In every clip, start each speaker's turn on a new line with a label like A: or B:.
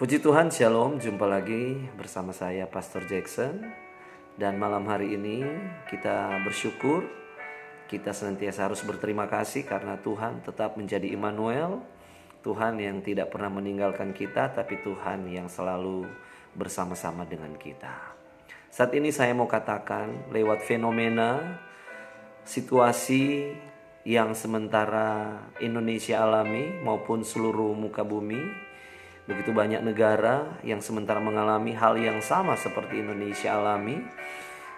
A: Puji Tuhan, Shalom, jumpa lagi bersama saya Pastor Jackson. Dan malam hari ini kita bersyukur, kita senantiasa harus berterima kasih karena Tuhan tetap menjadi Immanuel, Tuhan yang tidak pernah meninggalkan kita, tapi Tuhan yang selalu bersama-sama dengan kita. Saat ini saya mau katakan lewat fenomena, situasi yang sementara Indonesia alami maupun seluruh muka bumi, begitu banyak negara yang sementara mengalami hal yang sama seperti Indonesia alami,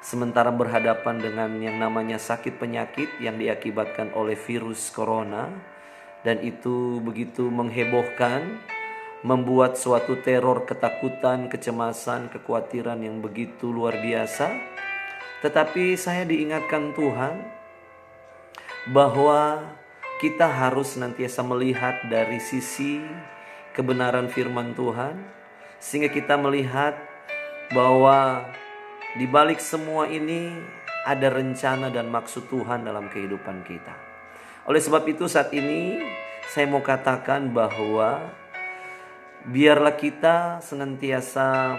A: sementara berhadapan dengan yang namanya sakit penyakit yang diakibatkan oleh virus corona, dan itu begitu menghebohkan, membuat suatu teror, ketakutan, kecemasan, kekhawatiran yang begitu luar biasa. Tetapi saya diingatkan Tuhan bahwa kita harus senantiasa melihat dari sisi kebenaran firman Tuhan, sehingga kita melihat bahwa di balik semua ini ada rencana dan maksud Tuhan dalam kehidupan kita. Oleh sebab itu saat ini saya mau katakan bahwa biarlah kita senantiasa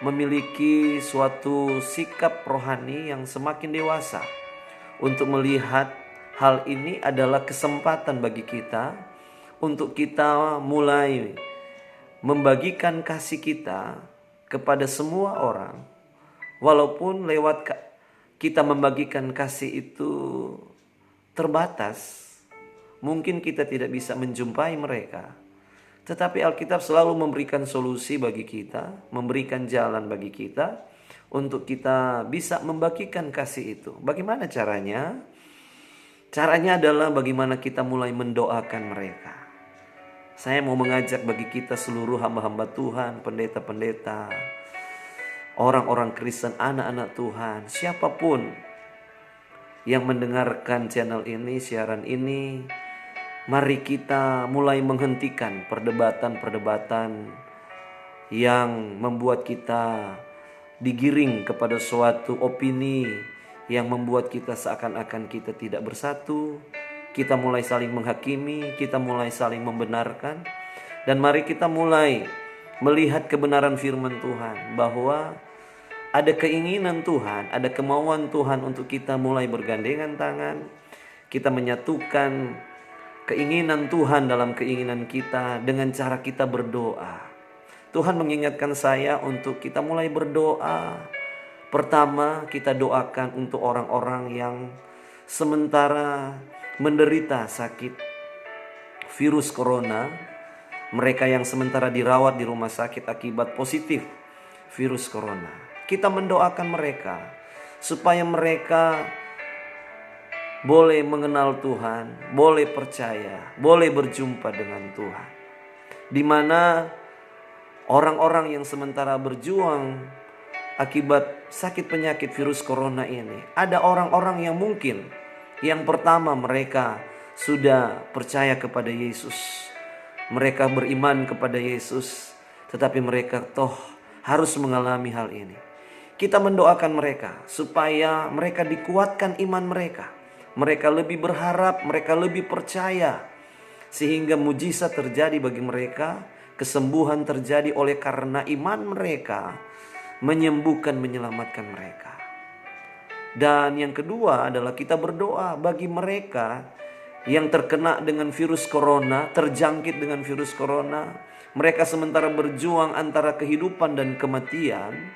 A: memiliki suatu sikap rohani yang semakin dewasa untuk melihat hal ini adalah kesempatan bagi kita untuk kita mulai membagikan kasih kita kepada semua orang. Walaupun lewat kita membagikan kasih itu terbatas, mungkin kita tidak bisa menjumpai mereka, tetapi Alkitab selalu memberikan solusi bagi kita, memberikan jalan bagi kita untuk kita bisa membagikan kasih itu. Bagaimana caranya? Caranya adalah bagaimana kita mulai mendoakan mereka. Saya mau mengajak bagi kita seluruh hamba-hamba Tuhan, pendeta-pendeta, orang-orang Kristen, anak-anak Tuhan, siapapun yang mendengarkan channel ini, siaran ini, mari kita mulai menghentikan perdebatan-perdebatan yang membuat kita digiring kepada suatu opini yang membuat kita seakan-akan kita tidak bersatu. Kita mulai saling menghakimi, kita mulai saling membenarkan. Dan mari kita mulai melihat kebenaran firman Tuhan, bahwa ada keinginan Tuhan, ada kemauan Tuhan untuk kita mulai bergandengan tangan. Kita menyatukan keinginan Tuhan dalam keinginan kita dengan cara kita berdoa. Tuhan mengingatkan saya untuk kita mulai berdoa. Pertama, kita doakan untuk orang-orang yang sementara menderita sakit virus corona, mereka yang sementara dirawat di rumah sakit akibat positif virus corona. Kita mendoakan mereka supaya mereka boleh mengenal Tuhan, boleh percaya, boleh berjumpa dengan Tuhan. Di mana orang-orang yang sementara berjuang akibat sakit penyakit virus corona ini, ada orang-orang yang mungkin yang pertama mereka sudah percaya kepada Yesus, mereka beriman kepada Yesus, tetapi mereka toh harus mengalami hal ini. Kita mendoakan mereka supaya mereka dikuatkan iman mereka, mereka lebih berharap, mereka lebih percaya, sehingga mujizat terjadi bagi mereka, kesembuhan terjadi oleh karena iman mereka menyembuhkan, menyelamatkan mereka. Dan yang kedua adalah kita berdoa bagi mereka yang terkena dengan virus corona, terjangkit dengan virus corona. Mereka sementara berjuang antara kehidupan dan kematian.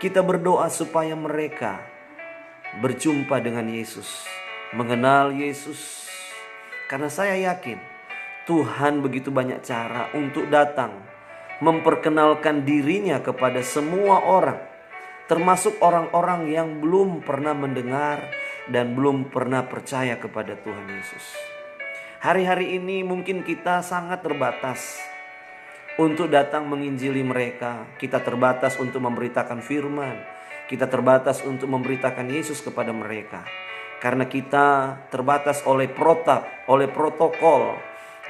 A: Kita berdoa supaya mereka berjumpa dengan Yesus, mengenal Yesus. Karena saya yakin Tuhan begitu banyak cara untuk datang memperkenalkan dirinya kepada semua orang, termasuk orang-orang yang belum pernah mendengar dan belum pernah percaya kepada Tuhan Yesus. Hari-hari ini mungkin kita sangat terbatas untuk datang menginjili mereka. Kita terbatas untuk memberitakan firman. Kita terbatas untuk memberitakan Yesus kepada mereka. Karena kita terbatas oleh protap, oleh protokol,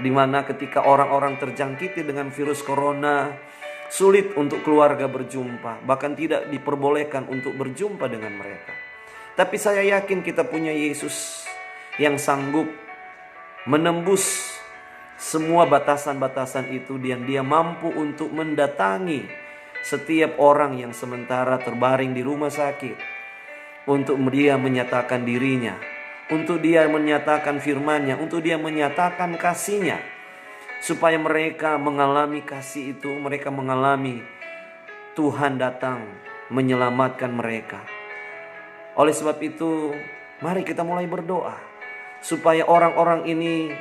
A: di mana ketika orang-orang terjangkiti dengan virus corona, sulit untuk keluarga berjumpa, bahkan tidak diperbolehkan untuk berjumpa dengan mereka. Tapi saya yakin kita punya Yesus yang sanggup menembus semua batasan-batasan itu, dan dia mampu untuk mendatangi setiap orang yang sementara terbaring di rumah sakit, untuk dia menyatakan dirinya, untuk dia menyatakan firman-Nya, untuk dia menyatakan kasih-Nya, supaya mereka mengalami kasih itu, mereka mengalami Tuhan datang menyelamatkan mereka. Oleh sebab itu, mari kita mulai berdoa supaya orang-orang ini,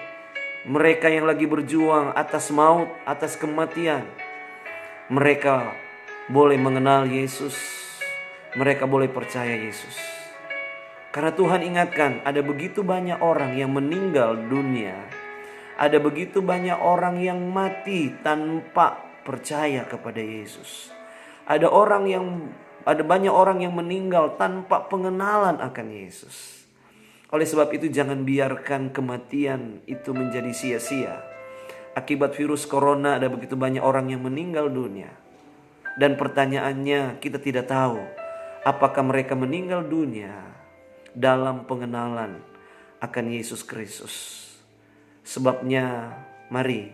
A: mereka yang lagi berjuang atas maut, atas kematian, mereka boleh mengenal Yesus, mereka boleh percaya Yesus. Karena Tuhan ingatkan, ada begitu banyak orang yang meninggal dunia, ada begitu banyak orang yang mati tanpa percaya kepada Yesus. Ada banyak orang yang meninggal tanpa pengenalan akan Yesus. Oleh sebab itu, jangan biarkan kematian itu menjadi sia-sia. Akibat virus corona ada begitu banyak orang yang meninggal dunia. Dan pertanyaannya, kita tidak tahu apakah mereka meninggal dunia dalam pengenalan akan Yesus Kristus. Sebabnya, mari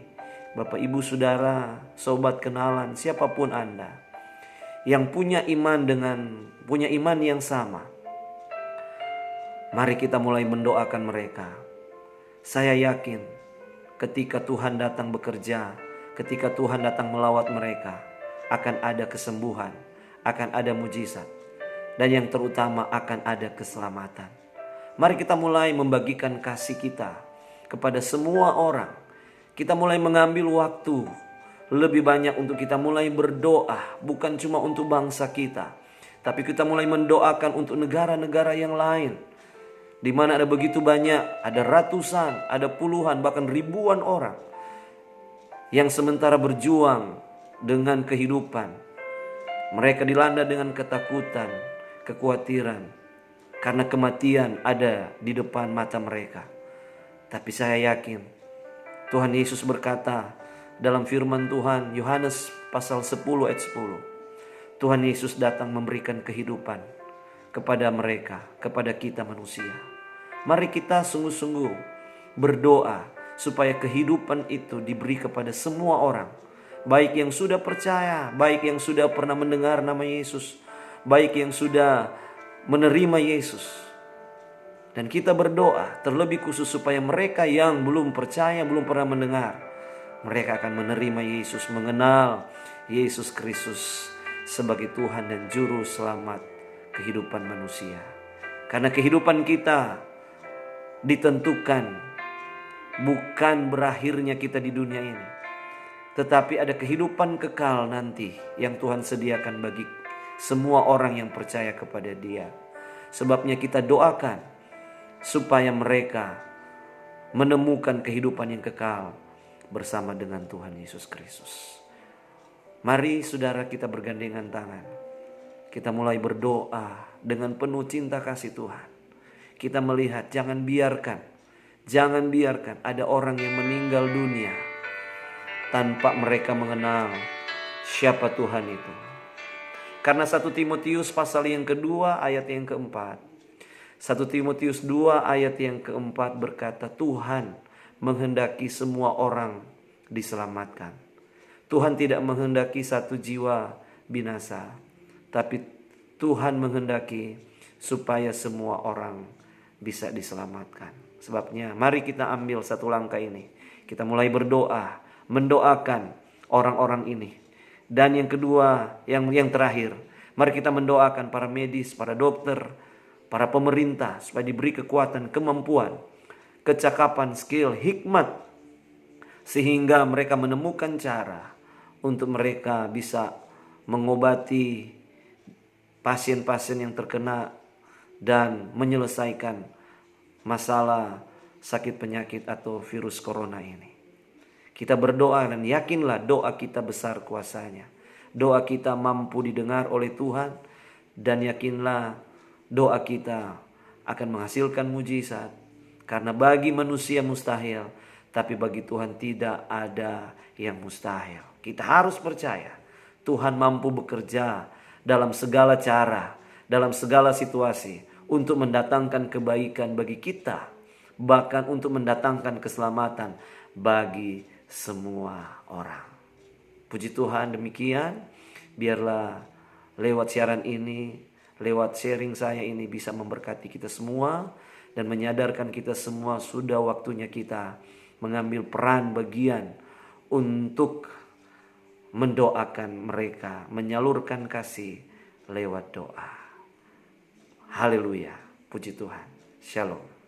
A: Bapak Ibu Saudara, sobat kenalan, siapapun Anda yang punya iman yang sama, mari kita mulai mendoakan mereka. Saya yakin ketika Tuhan datang bekerja, ketika Tuhan datang melawat mereka, akan ada kesembuhan, akan ada mujizat, dan yang terutama akan ada keselamatan. Mari kita mulai membagikan kasih kita kepada semua orang. Kita mulai mengambil waktu lebih banyak untuk kita mulai berdoa, bukan cuma untuk bangsa kita, tapi kita mulai mendoakan untuk negara-negara yang lain, di mana ada begitu banyak, ada ratusan, ada puluhan, bahkan ribuan orang yang sementara berjuang dengan kehidupan. Mereka dilanda dengan ketakutan, kekhawatiran, karena kematian ada di depan mata mereka. Tapi saya yakin Tuhan Yesus berkata dalam firman Tuhan, Yohanes pasal 10 ayat 10, Tuhan Yesus datang memberikan kehidupan kepada mereka, kepada kita manusia. Mari kita sungguh-sungguh berdoa supaya kehidupan itu diberi kepada semua orang, baik yang sudah percaya, baik yang sudah pernah mendengar nama Yesus, baik yang sudah menerima Yesus. Dan kita berdoa terlebih khusus supaya mereka yang belum percaya, belum pernah mendengar, mereka akan menerima Yesus, mengenal Yesus Kristus sebagai Tuhan dan Juru Selamat kehidupan manusia. Karena kehidupan kita ditentukan bukan berakhirnya kita di dunia ini, tetapi ada kehidupan kekal nanti yang Tuhan sediakan bagi semua orang yang percaya kepada Dia. Sebabnya kita doakan supaya mereka menemukan kehidupan yang kekal bersama dengan Tuhan Yesus Kristus. Mari saudara, kita bergandengan tangan. Kita mulai berdoa dengan penuh cinta kasih Tuhan. Kita melihat, jangan biarkan ada orang yang meninggal dunia tanpa mereka mengenal siapa Tuhan itu. Karena 1 Timotius pasal yang kedua ayat yang keempat, 1 Timotius 2 ayat yang keempat berkata, Tuhan menghendaki semua orang diselamatkan. Tuhan tidak menghendaki satu jiwa binasa, tapi Tuhan menghendaki supaya semua orang bisa diselamatkan. Sebabnya mari kita ambil satu langkah ini. Kita mulai berdoa, mendoakan orang-orang ini. Dan yang kedua, yang terakhir, mari kita mendoakan para medis, para dokter, para pemerintah, supaya diberi kekuatan, kemampuan, kecakapan, skill, hikmat, sehingga mereka menemukan cara untuk mereka bisa mengobati pasien-pasien yang terkena dan menyelesaikan masalah sakit penyakit atau virus corona ini. Kita berdoa dan yakinlah doa kita besar kuasanya. Doa kita mampu didengar oleh Tuhan, dan yakinlah doa kita akan menghasilkan mujizat. Karena bagi manusia mustahil, tapi bagi Tuhan tidak ada yang mustahil. Kita harus percaya Tuhan mampu bekerja dalam segala cara, dalam segala situasi, untuk mendatangkan kebaikan bagi kita, bahkan untuk mendatangkan keselamatan bagi semua orang. Puji Tuhan, demikian biarlah lewat siaran ini, lewat sharing saya ini bisa memberkati kita semua dan menyadarkan kita semua sudah waktunya kita mengambil peran bagian untuk mendoakan mereka, menyalurkan kasih lewat doa. Haleluya, puji Tuhan. Shalom.